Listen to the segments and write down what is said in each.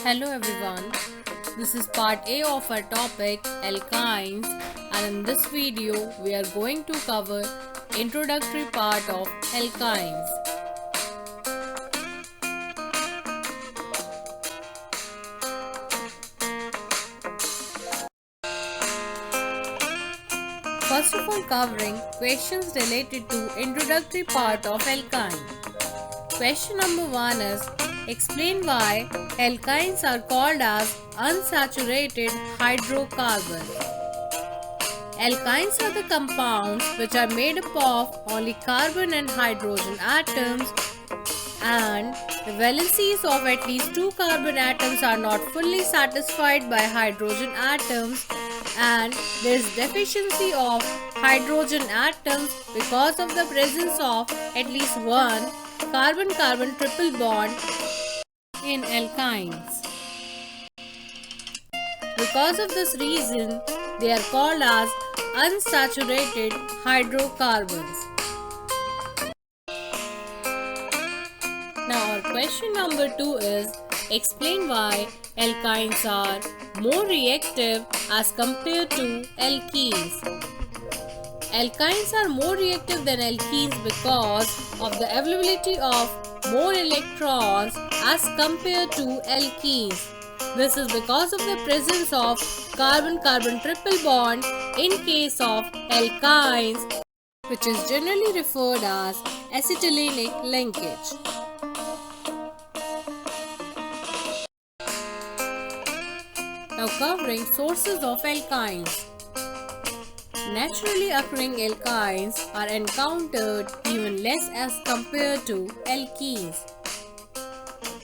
Hello everyone, this is part A of our topic alkynes, and in this video we are going to cover introductory part of alkynes. First of all, covering questions related to introductory part of alkyne. Question number 1 is, explain why alkynes are called as unsaturated hydrocarbons. Alkynes are the compounds which are made up of only carbon and hydrogen atoms, and the valencies of at least two carbon atoms are not fully satisfied by hydrogen atoms, and there is deficiency of hydrogen atoms because of the presence of at least one carbon-carbon triple bond in alkynes. Because of this reason, they are called as unsaturated hydrocarbons. Now our question number 2 is, explain why alkynes are more reactive as compared to alkenes. Alkynes are more reactive than alkenes because of the availability of more electrons as compared to alkenes. This is because of the presence of carbon-carbon triple bond in case of alkynes, which is generally referred as acetylenic linkage. Now covering sources of alkynes. Naturally occurring alkynes are encountered even less as compared to alkenes.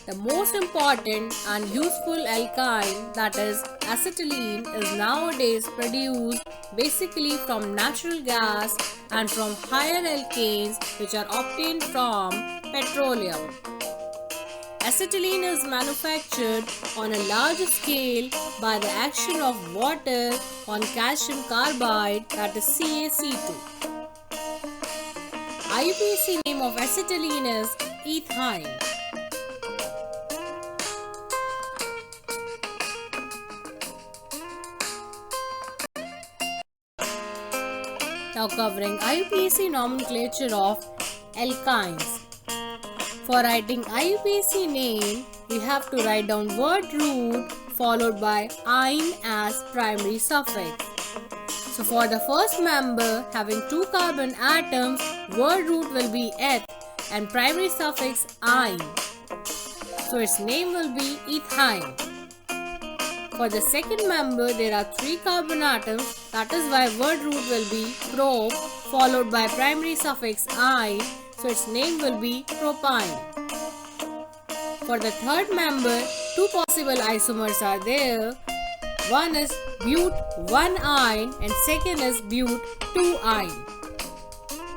The most important and useful alkyne, that is acetylene, is nowadays produced basically from natural gas and from higher alkanes which are obtained from petroleum. Acetylene is manufactured on a large scale by the action of water on calcium carbide, that is CaC2. IUPAC name of acetylene is ethine. Now covering IUPAC nomenclature of alkynes. For writing IUPAC name, we have to write down word root followed by "-ine" as primary suffix. So for the first member having two carbon atoms, word root will be "eth" and primary suffix "-ine". So its name will be ethine. For the second member, there are three carbon atoms, that is why word root will be "prop" followed by primary suffix "-ine", so its name will be propyne. For the third member, two possible isomers are there. One is but-1-ine and second is but-2-ine.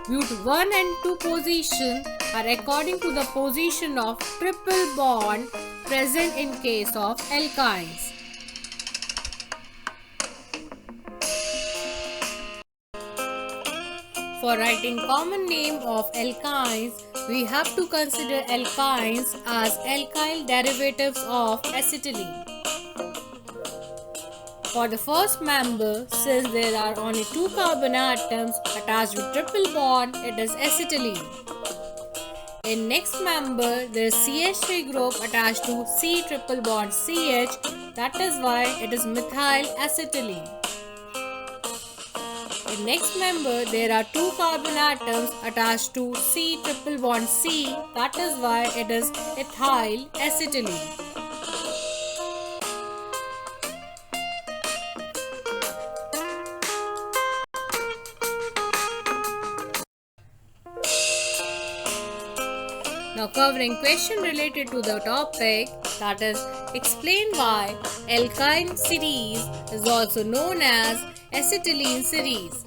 But-1 and 2 position are according to the position of triple bond present in case of alkynes. For writing common name of alkynes, we have to consider alkynes as alkyl derivatives of acetylene. For the first member, since there are only two carbon atoms attached with triple bond, it is acetylene. In next member, there is CH3 group attached to C triple bond CH, that is why it is methyl acetylene. In next member, there are two carbon atoms attached to C triple bond C, that is why it is ethyl acetylene. Now covering question related to the topic, that is, explain why alkyne series is also known as acetylene series.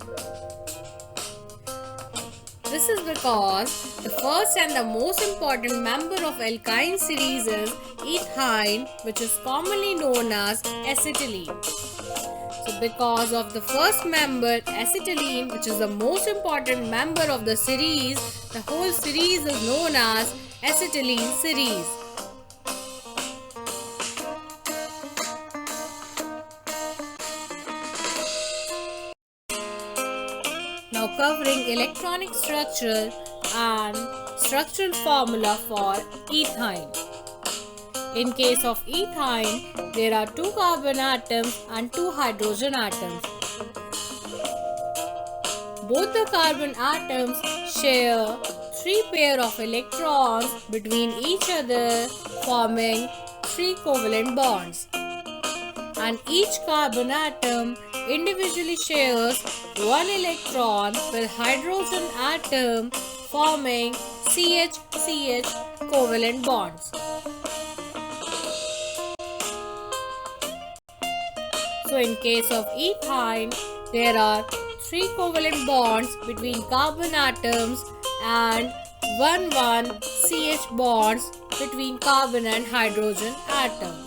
This is because the first and the most important member of alkyne series is ethine, which is commonly known as acetylene. So because of the first member acetylene, which is the most important member of the series, the whole series is known as acetylene series. Now covering electronic structure and structural formula for ethene. In case of ethene, there are 2 carbon atoms and 2 hydrogen atoms. Both the carbon atoms share 3 pair of electrons between each other, forming 3 covalent bonds. And each carbon atom individually shares 1 electron with hydrogen atom forming CH-CH covalent bonds. So in case of ethene, there are 3 covalent bonds between carbon atoms and 1 CH bonds between carbon and hydrogen atoms.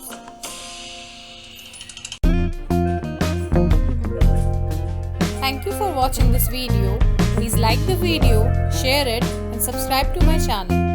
Thank you for watching this video. Please like the video, share it and subscribe to my channel.